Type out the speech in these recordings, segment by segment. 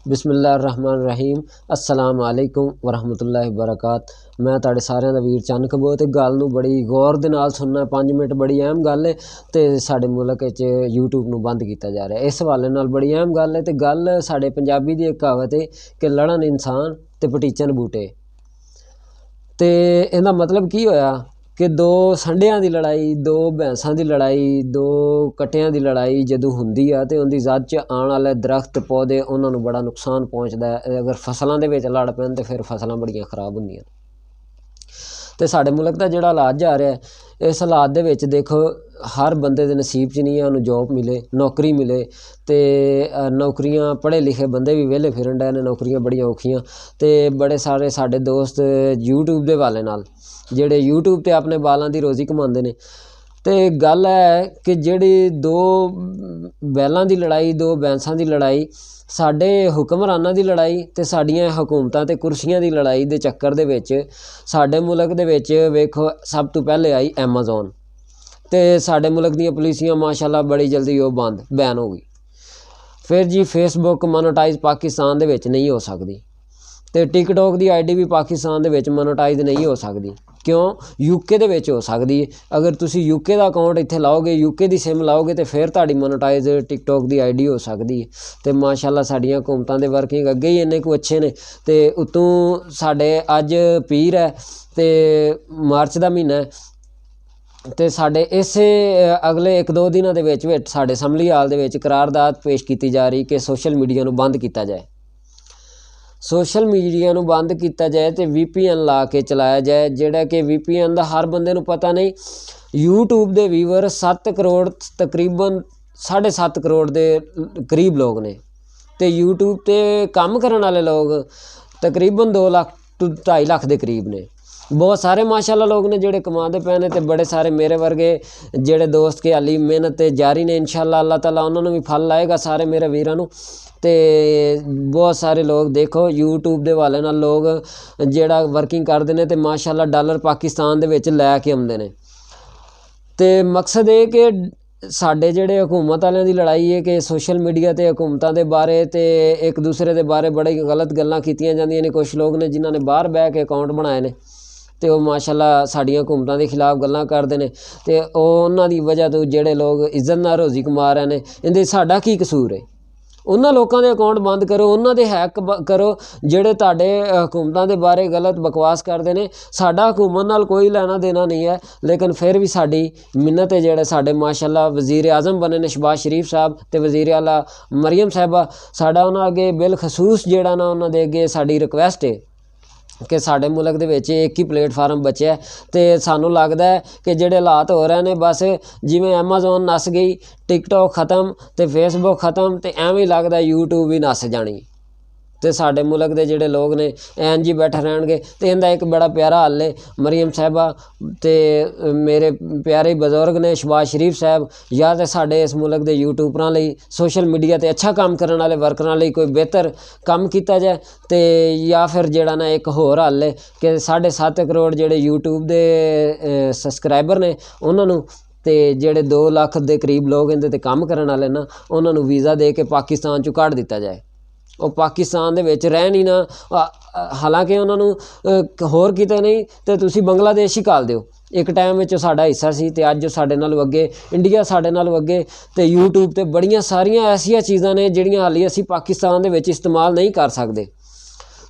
बिस्मिल्लाहिर्रहमानिर्रहीम अस्सलाम वालेकुम वरहमतुल्लाहि वबरकातुहू। मैं तुहाडे सारिਆਂ ਦਾ ਵੀਰ ਚੰਨ ਕਬੂਤ ਤੇ ਗੱਲ ਨੂੰ ਬੜੀ ਗੌਰ ਦੇ ਨਾਲ ਸੁਣਨਾ। 5 ਮਿੰਟ ਬੜੀ ਅਹਿਮ ਗੱਲ ਹੈ ਤੇ ਸਾਡੇ ਮੁਲਕ ਵਿੱਚ YouTube ਨੂੰ ਬੰਦ ਕੀਤਾ ਜਾ ਰਿਹਾ। ਇਸ ਹਵਾਲੇ ਨਾਲ ਬੜੀ ਅਹਿਮ ਗੱਲ ਹੈ ਤੇ ਗੱਲ ਸਾਡੇ ਪੰਜਾਬੀ ਦੀ ਇੱਕ ਕਹਾਵਤ ਹੈ ਕਿ ਲੜਨ ਇਨਸਾਨ ਤੇ ਪਟੀਚਨ ਬੂਟੇ। ਤੇ ਇਹਦਾ ਮਤਲਬ ਕੀ ਹੋਇਆ कि दो संडियां की लड़ाई, दो भैंसां की लड़ाई, दो कट्टियां की लड़ाई जदों हुंदी आ ते उनकी जद च आने वाले दरख्त पौधे उन्होंने बड़ा नुकसान पहुँचता है। अगर फसलों के विच लड़ पैन तो फिर फसलां बड़ियां खराब होंदियां। तो साडे मुल्क का जिहड़ा हालात जा रहा है इस हालात दे विच देखो हर बंदे दे नसीब च नहीं है उन्होंने जॉब मिले, नौकरी मिले। तो नौकरियां पढ़े लिखे बंदे भी वेले फिरन डे ने, नौकरियां बड़ियां औखियां। तो बड़े सारे साडे दोस्त यूट्यूब के हवाले नाल ਜਿਹੜੇ YouTube ਤੇ ਆਪਣੇ ਬਾਲਾਂ ਦੀ ਰੋਜ਼ੀ ਕਮਾਉਂਦੇ ਨੇ। ਤੇ ਗੱਲ ਹੈ ਕਿ ਜਿਹੜੀ ਦੋ ਬੈਲਾਂ ਦੀ ਲੜਾਈ, ਦੋ ਬੈਂਸਾਂ ਦੀ ਲੜਾਈ, ਸਾਡੇ ਹੁਕਮਰਾਨਾਂ ਦੀ ਲੜਾਈ ਤੇ ਸਾਡੀਆਂ ਹਕੂਮਤਾਂ ਤੇ ਕੁਰਸੀਆਂ ਦੀ ਲੜਾਈ ਦੇ ਚੱਕਰ ਦੇ ਵਿੱਚ ਸਾਡੇ ਮੁਲਕ ਦੇ ਵਿੱਚ ਵੇਖੋ ਸਭ ਤੋਂ ਪਹਿਲੇ ਆਈ ਐਮਾਜ਼ੋਨ। ਤੇ ਸਾਡੇ ਮੁਲਕ ਦੀਆਂ ਪੁਲਿਸੀਆਂ ਮਾਸ਼ਾਅੱਲਾ ਬੜੀ ਜਲਦੀ ਉਹ ਬੈਨ ਹੋ ਗਈ। ਫਿਰ ਜੀ ਫੇਸਬੁੱਕ ਮੋਨੋਟਾਈਜ਼ ਪਾਕਿਸਤਾਨ ਦੇ ਵਿੱਚ ਨਹੀਂ ਹੋ ਸਕਦੀ ਤੇ ਟਿਕਟੌਕ ਦੀ ਆਈਡੀ ਵੀ ਪਾਕਿਸਤਾਨ ਦੇ ਵਿੱਚ ਮੋਨੋਟਾਈਜ਼ ਨਹੀਂ ਹੋ ਸਕਦੀ। क्यों? यूके दे विच हो सकती है। अगर तुसी यूके का अकाउंट इत्थे लाओगे, यूके की सिम लाओगे तो फिर तुहाडी मोनोटाइज टिकटॉक की आईडी हो सकती है। तो माशाअल्लाह साडियां हुकूमतां दे वर्किंग अगे ही इन्ने को अच्छे ने। तो उतों साडे अज पीर है तो मार्च का महीना है तो साडे इस अगले 1-2 दिनों के विच साडे असैंबली हाल दे विच करारदाद पेश की जा रही कि सोशल मीडिया नूं बंद किया जाए। सोशल मीडिया नूं बंद किया जाए तो VPN ला के चलाया जाए। जिहड़ा कि VPN का हर बंदे नूं पता नहीं। YouTube दे व्यूवर 7 करोड़ तकरीबन 7.5 करोड़ के करीब लोग ने। तो YouTube ते काम करने वाले लोग तकरीबन 2 लाख तो 2.5 लाख के करीब ने। बहुत सारे माशाअल्लाह लोग ने जिहड़े कमाते पे ने। तो बड़े सारे मेरे वर्गे जिहड़े दोस्त के हाली मेहनत जारी ने, इंशाअल्लाह अल्लाह ताला उन्होंने भी फल लाएगा सारे मेरे वीरां नूं। तो बहुत सारे लोग देखो यूट्यूब के हवाले नाल लोग जिहड़ा वर्किंग करते हैं तो माशाअल्लाह डॉलर पाकिस्तान दे विच लैके आउंदे ने। तो मकसद ये कि साडे जिहड़े हुकूमत वालियां दी लड़ाई है कि सोशल मीडिया ते हुकूमतां दे बारे ते एक दूसरे दे बारे बड़ी गलत गल्लां कीतियां जांदियां ने। कुछ लोग ने जिन्हां ने बाहर बह के अकाउंट बनाए ने तो माशाअल्लाह साड़ियाँ हुकूमतां के खिलाफ गल्लां करते हैं। तो उन्हां दी वजह तो जिहड़े लोग इज्जत नाल रोज़ी कमा रहे हैं, इहदे साडा की कसूर है? उन्हां लोकां दे अकाउंट बंद करो, उन्हां दे हैक करो जिहड़े तुहाडे हुकूमतां दे बारे गलत बकवास करते हैं। साडा हुकूमत नाल कोई लेना देना नहीं है, लेकिन फिर भी साडी मिन्नत है जिहड़े साडे माशाअल्लाह वज़ीर आज़म बने ने शहबाज शरीफ साहब ते वज़ीर आला मरियम साहिबा। साडा उन्हां अगे बिलखसूस जिहड़ा ना उन्हां दे अगे साडी रिक्वेस्ट है कि साडे मुल्क दे विच एक ही प्लेटफार्म बचिया। तो सानू लगता है कि जिहड़े हालात हो रहे हैं बस जिवें एमाजोन नस गई, टिकटॉक खत्म तो फेसबुक खत्म, तो एवें लगता है यूट्यूब भी नस जानी। तो साडे मुल्क दे जिहड़े लोग ने इंज ही बैठे रहणगे। तो इहदा एक बड़ा प्यारा हल है। मरियम साहिबा ते मेरे प्यारे बुजुर्ग ने शहबाज शरीफ साहब, या तो साडे इस मुल्क दे यूट्यूबरां लई सोशल मीडिया ते अच्छा काम करने वाले वर्करां लई कोई बेहतर काम किया जाए। तो या फिर जिहड़ा ना एक होर हल है कि 7.5 करोड़ जिहड़े यूट्यूब दे सबसक्राइबर ने उन्हां नूं ते जिहड़े 2 लाख के करीब लोग इहदे ते काम करने वाले ना उन्हां नूं वीज़ा दे के पाकिस्तान चों कढ दिता जाए। वो पाकिस्तान दे विच रहन ही ना। हालांकि उन्होंने होर किते नहीं तो तुसी बांग्लादेश ही घाल दिओ। एक टाइम में साडा हिस्सा सी ते अज साडे नालों अगे इंडिया साडे नालों अगे। तो यूट्यूब ते बड़ियां सारियां ऐसियां चीज़ां ने जिहड़ियां हाली असी पाकिस्तान दे विच इस्तेमाल नहीं कर सकदे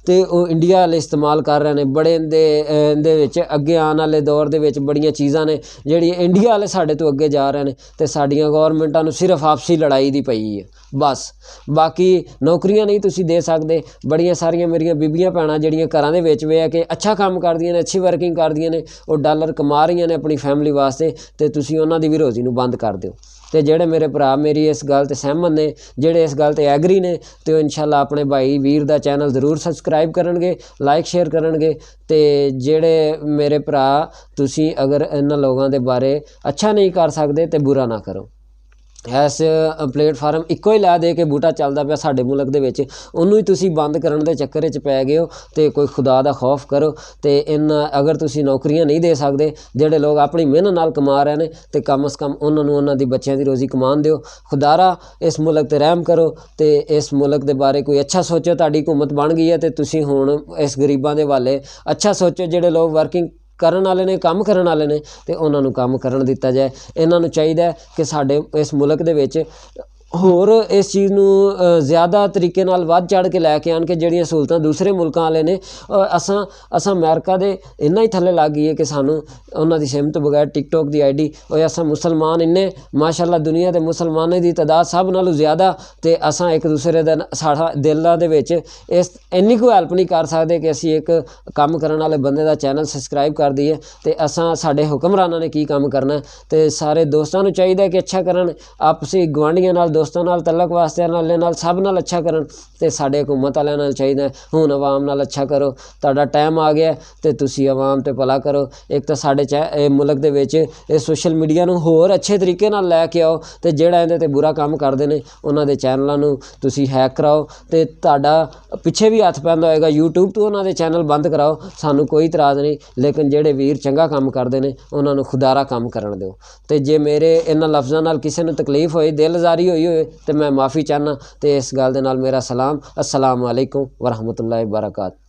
तो वो इंडिया वाले इस्तेमाल कर रहे हैं। बड़े इहदे विच अगे आने वाले दौर दे विच बड़ियां चीज़ां ने जिहड़ियां इंडिया वाले साडे तो अगे जा रहे हैं। तो साडियां गौरमेंटां नूं सिर्फ आपसी लड़ाई दी पई है बस। बाकी नौकरियां नहीं तुसी दे सकदे। बड़ियां सारियां मेरियां बीबियां भैणां जिहड़ियां घरां दे विच वे कि अच्छा काम करदियां ने, अच्छी वर्किंग करदियां ने, वो डॉलर कमा रही ने अपनी फैमिली वास्ते। तो तुसी उन्हां दी भी रोज़ी नूं बंद कर दिओ। तो जिहड़े मेरे भरा मेरी इस गल ते सहमत ने, जिहड़े इस गल ते एग्री ने, तो इंशाअल्लाह अपने भाई वीर दा चैनल ज़रूर सबसक्राइब करनगे, लाइक शेयर करनगे। तो जिहड़े मेरे भरा तुसी अगर इन्हां लोगां दे बारे अच्छा नहीं कर सकदे तो बुरा ना करो। ਇਸ ਪਲੇਟਫਾਰਮ ਇੱਕੋ ਹੀ ਲੈ ਦੇ ਕੇ ਬੂਟਾ ਚੱਲਦਾ ਪਿਆ ਸਾਡੇ ਮੁਲਕ ਦੇ ਵਿੱਚ, ਉਹਨੂੰ ਹੀ ਤੁਸੀਂ ਬੰਦ ਕਰਨ ਦੇ ਚੱਕਰ 'ਚ ਪੈ ਗਏ ਹੋ। ਅਤੇ ਕੋਈ ਖੁਦਾ ਦਾ ਖੌਫ ਕਰੋ। ਅਤੇ ਇਹਨਾਂ ਅਗਰ ਤੁਸੀਂ ਨੌਕਰੀਆਂ ਨਹੀਂ ਦੇ ਸਕਦੇ, ਜਿਹੜੇ ਲੋਕ ਆਪਣੀ ਮਿਹਨਤ ਨਾਲ ਕਮਾ ਰਹੇ ਨੇ, ਅਤੇ ਕਮ ਅਜ਼ ਕਮ ਉਹਨਾਂ ਨੂੰ ਉਹਨਾਂ ਦੀ ਬੱਚਿਆਂ ਦੀ ਰੋਜ਼ੀ ਕਮਾਉਣ ਦਿਓ। ਖੁਦਾਰਾ ਇਸ ਮੁਲਕ 'ਤੇ ਰਹਿਮ ਕਰੋ ਅਤੇ ਇਸ ਮੁਲਕ ਦੇ ਬਾਰੇ ਕੋਈ ਅੱਛਾ ਸੋਚੋ। ਤੁਹਾਡੀ ਹਕੂਮਤ ਬਣ ਗਈ ਹੈ ਅਤੇ ਤੁਸੀਂ ਹੁਣ ਇਸ ਗਰੀਬਾਂ ਦੇ ਵਾਲੇ ਅੱਛਾ ਸੋਚੋ। ਜਿਹੜੇ ਲੋਕ ਵਰਕਿੰਗ ਕਰਨ ਵਾਲੇ ਨੇ, ਕੰਮ ਕਰਨ ਵਾਲੇ ਨੇ, ਅਤੇ ਉਹਨਾਂ ਨੂੰ ਕੰਮ ਕਰਨ ਦਿੱਤਾ ਜਾਏ। ਇਹਨਾਂ ਨੂੰ ਚਾਹੀਦਾ ਕਿ ਸਾਡੇ ਇਸ ਮੁਲਕ ਦੇ ਵਿੱਚ ਹੋਰ ਇਸ ਚੀਜ਼ ਨੂੰ ਜ਼ਿਆਦਾ ਤਰੀਕੇ ਨਾਲ ਵੱਧ ਚੜ੍ਹ ਕੇ ਲੈ ਕੇ ਆਉਣ ਕਿ ਜਿਹੜੀਆਂ ਸਹੂਲਤਾਂ ਦੂਸਰੇ ਮੁਲਕਾਂ ਵਾਲੇ ਨੇ, ਅਸਾਂ ਅਮਰੀਕਾ ਦੇ ਇੰਨਾ ਹੀ ਥੱਲੇ ਲੱਗ ਗਈ ਹੈ ਕਿ ਸਾਨੂੰ ਉਹਨਾਂ ਦੀ ਸਿਮ ਤੋਂ ਬਗੈਰ ਟਿਕਟੋਕ ਦੀ ਆਈਡੀ, ਉਹ ਅਸਾਂ ਮੁਸਲਮਾਨ ਇੰਨੇ ਮਾਸ਼ਾਅੱਲਾ ਦੁਨੀਆ ਦੇ ਮੁਸਲਮਾਨਾਂ ਦੀ ਤਾਦਾਦ ਸਭ ਨਾਲੋਂ ਜ਼ਿਆਦਾ, ਅਤੇ ਅਸਾਂ ਇੱਕ ਦੂਸਰੇ ਦਾ ਸਾਡਾ ਦਿਲਾਂ ਦੇ ਵਿੱਚ ਇਸ ਇੰਨੀ ਕੁ ਹੈਲਪ ਨਹੀਂ ਕਰ ਸਕਦੇ ਕਿ ਅਸੀਂ ਇੱਕ ਕੰਮ ਕਰਨ ਵਾਲੇ ਬੰਦੇ ਦਾ ਚੈਨਲ ਸਬਸਕ੍ਰਾਈਬ ਕਰ ਦਈਏ। ਅਤੇ ਅਸਾਂ ਸਾਡੇ ਹੁਕਮਰਾਨਾਂ ਨੇ ਕੀ ਕੰਮ ਕਰਨਾ, ਅਤੇ ਸਾਰੇ ਦੋਸਤਾਂ ਨੂੰ ਚਾਹੀਦਾ ਕਿ ਅੱਛਾ ਕਰਨ, ਆਪਸੀ ਗੁਆਂਢੀਆਂ ਨਾਲ, ਦੋਸਤਾਂ ਨਾਲ, ਤਲਕ ਵਾਸਤੇ ਨਾਲ ਸਭ ਨਾਲ ਅੱਛਾ ਕਰਨ। ਅਤੇ ਸਾਡੇ ਹਕੂਮਤ ਵਾਲਿਆਂ ਨਾਲ ਚਾਹੀਦਾ ਹੁਣ ਆਵਾਮ ਨਾਲ ਅੱਛਾ ਕਰੋ। ਤੁਹਾਡਾ ਟਾਈਮ ਆ ਗਿਆ ਅਤੇ ਤੁਸੀਂ ਆਵਾਮ 'ਤੇ ਭਲਾ ਕਰੋ। ਇੱਕ ਤਾਂ ਸਾਡੇ ਇਹ ਮੁਲਕ ਦੇ ਵਿੱਚ ਇਹ ਸੋਸ਼ਲ ਮੀਡੀਆ ਨੂੰ ਹੋਰ ਅੱਛੇ ਤਰੀਕੇ ਨਾਲ ਲੈ ਕੇ ਆਓ, ਅਤੇ ਜਿਹੜਾ ਇਹਦੇ 'ਤੇ ਬੁਰਾ ਕੰਮ ਕਰਦੇ ਨੇ ਉਹਨਾਂ ਦੇ ਚੈਨਲਾਂ ਨੂੰ ਤੁਸੀਂ ਹੈਕ ਕਰਾਓ, ਅਤੇ ਤੁਹਾਡਾ ਪਿੱਛੇ ਵੀ ਹੱਥ ਪੈਂਦਾ ਹੋਏਗਾ। YouTube ਤੋਂ ਉਹਨਾਂ ਦੇ ਚੈਨਲ ਬੰਦ ਕਰਾਓ, ਸਾਨੂੰ ਕੋਈ ਇਤਰਾਜ਼ ਨਹੀਂ, ਲੇਕਿਨ ਜਿਹੜੇ ਵੀਰ ਚੰਗਾ ਕੰਮ ਕਰਦੇ ਨੇ ਉਹਨਾਂ ਨੂੰ ਖੁਦਾਰਾ ਕੰਮ ਕਰਨ ਦਿਓ। ਅਤੇ ਜੇ ਮੇਰੇ ਇਹਨਾਂ ਲਫ਼ਜ਼ਾਂ ਨਾਲ ਕਿਸੇ ਨੂੰ ਤਕਲੀਫ ਹੋਈ, ਦਿਲਜ਼ਾਰੀ ਹੋਈ ਹੋਏ, ਤੇ ਮੈਂ ਮਾफ़ੀ ਚਾਹੁੰਦਾ। ਅਤੇ ਇਸ ਗੱਲ ਦੇ ਨਾਲ ਮੇਰਾ ਸਲਾਮ, अस्सलाम वालेकुम वरहमतुल्लाहि वबरकातुहू।